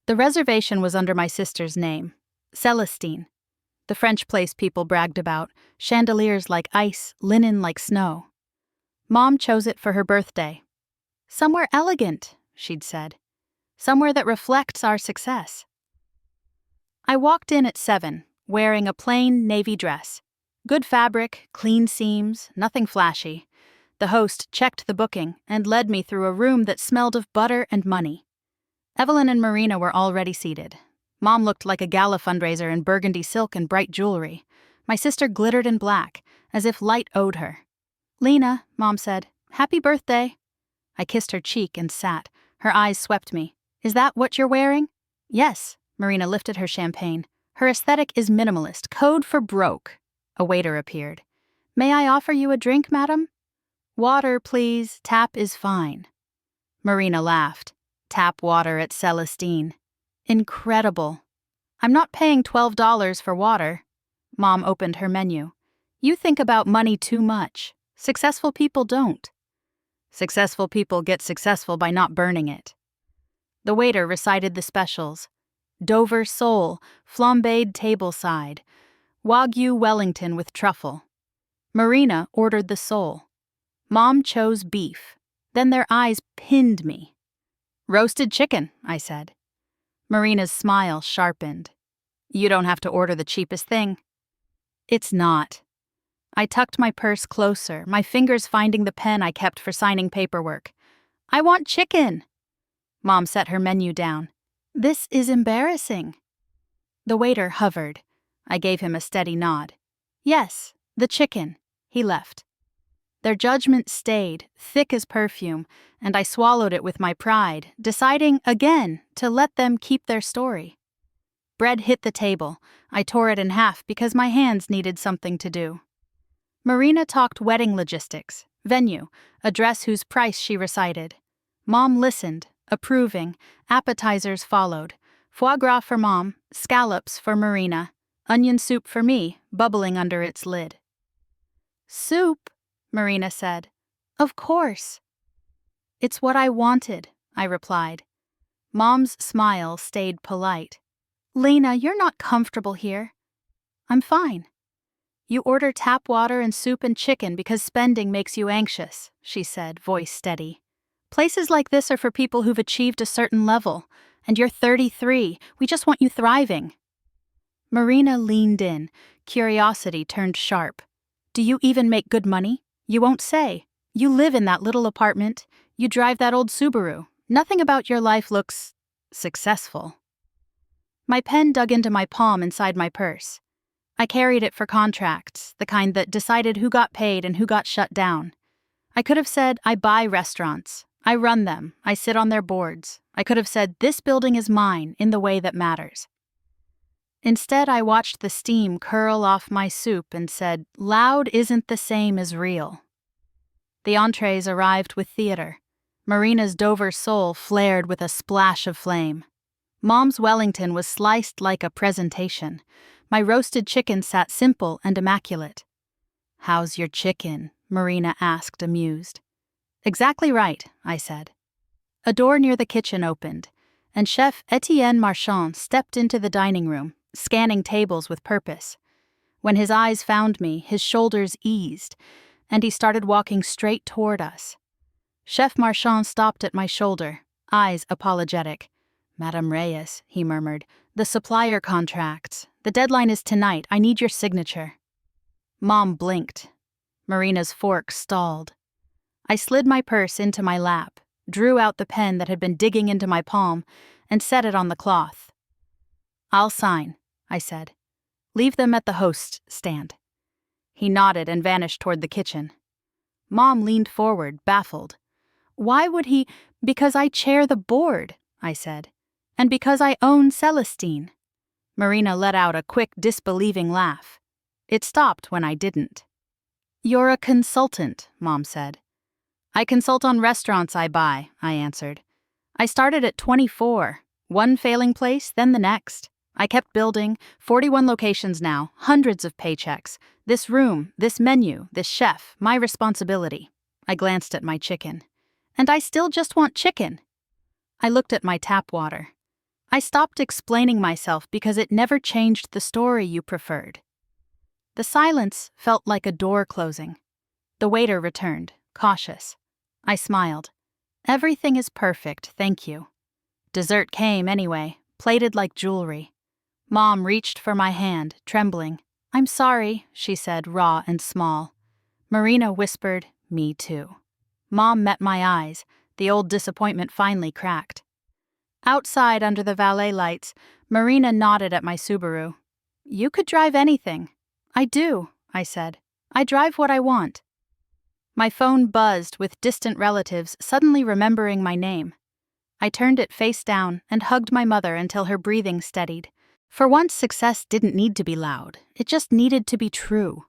The reservation was under my sister's name, Celestine, the French place people bragged about, chandeliers like ice, linen like snow. Mom chose it for her birthday. Somewhere elegant, she'd said. Somewhere that reflects our success. I walked in at 7, wearing a plain navy dress. Good fabric, clean seams, nothing flashy. The host checked the booking and led me through a room that smelled of butter and money. Evelyn and Marina were already seated. Mom looked like a gala fundraiser in burgundy silk and bright jewelry. My sister glittered in black, as if light owed her. "Lena," Mom said, "happy birthday." I kissed her cheek and sat. Her eyes swept me. "Is that what you're wearing?" "Yes." Marina lifted her champagne. "Her aesthetic is minimalist, code for broke." A waiter appeared. "May I offer you a drink, madam?" "Water, please. Tap is fine." Marina laughed. Tap water at Celestine. Incredible. "I'm not paying $12 for water." Mom opened her menu. "You think about money too much. Successful people don't." "Successful people get successful by not burning it." The waiter recited the specials. Dover sole, flambéed tableside, Wagyu Wellington with truffle. Marina ordered the sole. Mom chose beef. Then their eyes pinned me. "Roasted chicken," I said. Marina's smile sharpened. "You don't have to order the cheapest thing." "It's not." I tucked my purse closer, my fingers finding the pen I kept for signing paperwork. "I want chicken." Mom set her menu down. "This is embarrassing." The waiter hovered. I gave him a steady nod. "Yes, the chicken." He left. Their judgment stayed, thick as perfume, and I swallowed it with my pride, deciding, again, to let them keep their story. Bread hit the table. I tore it in half because my hands needed something to do. Marina talked wedding logistics, venue, a dress whose price she recited. Mom listened, approving. Appetizers followed. Foie gras for Mom, scallops for Marina, onion soup for me, bubbling under its lid. "Soup?" Marina said. "Of course." "It's what I wanted," I replied. Mom's smile stayed polite. "Lena, you're not comfortable here." "I'm fine." "You order tap water and soup and chicken because spending makes you anxious," she said, voice steady. "Places like this are for people who've achieved a certain level, and you're 33. We just want you thriving." Marina leaned in. Curiosity turned sharp. "Do you even make good money? You won't say. You live in that little apartment. You drive that old Subaru. Nothing about your life looks successful." My pen dug into my palm inside my purse. I carried it for contracts, the kind that decided who got paid and who got shut down. I could have said, "I buy restaurants. I run them. I sit on their boards." I could have said, "This building is mine," in the way that matters. Instead, I watched the steam curl off my soup and said, "Loud isn't the same as real." The entrees arrived with theater. Marina's Dover sole flared with a splash of flame. Mom's Wellington was sliced like a presentation. My roasted chicken sat simple and immaculate. "How's your chicken?" Marina asked, amused. "Exactly right," I said. A door near the kitchen opened, and Chef Etienne Marchand stepped into the dining room, scanning tables with purpose. When his eyes found me, his shoulders eased, and he started walking straight toward us. Chef Marchand stopped at my shoulder, eyes apologetic. "Madame Reyes," he murmured, "the supplier contracts. The deadline is tonight. I need your signature." Mom blinked. Marina's fork stalled. I slid my purse into my lap, drew out the pen that had been digging into my palm, and set it on the cloth. "I'll sign," I said. "Leave them at the host's stand." He nodded and vanished toward the kitchen. Mom leaned forward, baffled. "Why would he—" "Because I chair the board," I said. "And because I own Celestine." Marina let out a quick, disbelieving laugh. It stopped when I didn't. "You're a consultant," Mom said. "I consult on restaurants I buy," I answered. "I started at 24. One failing place, then the next. I kept building, 41 locations now, hundreds of paychecks. This room, this menu, this chef, my responsibility." I glanced at my chicken. "And I still just want chicken." I looked at my tap water. I stopped explaining myself because it never changed the story you preferred. The silence felt like a door closing. The waiter returned, cautious. I smiled. Everything is perfect, thank you. Dessert came anyway, plated like jewelry. Mom reached for my hand, trembling. I'm sorry, she said, raw and small. Marina whispered, me too. Mom met my eyes. The old disappointment finally cracked. Outside under the valet lights, Marina nodded at my Subaru. You could drive anything. I do, I said. I drive what I want. My phone buzzed with distant relatives suddenly remembering my name. I turned it face down and hugged my mother until her breathing steadied. For once, success didn't need to be loud. It just needed to be true.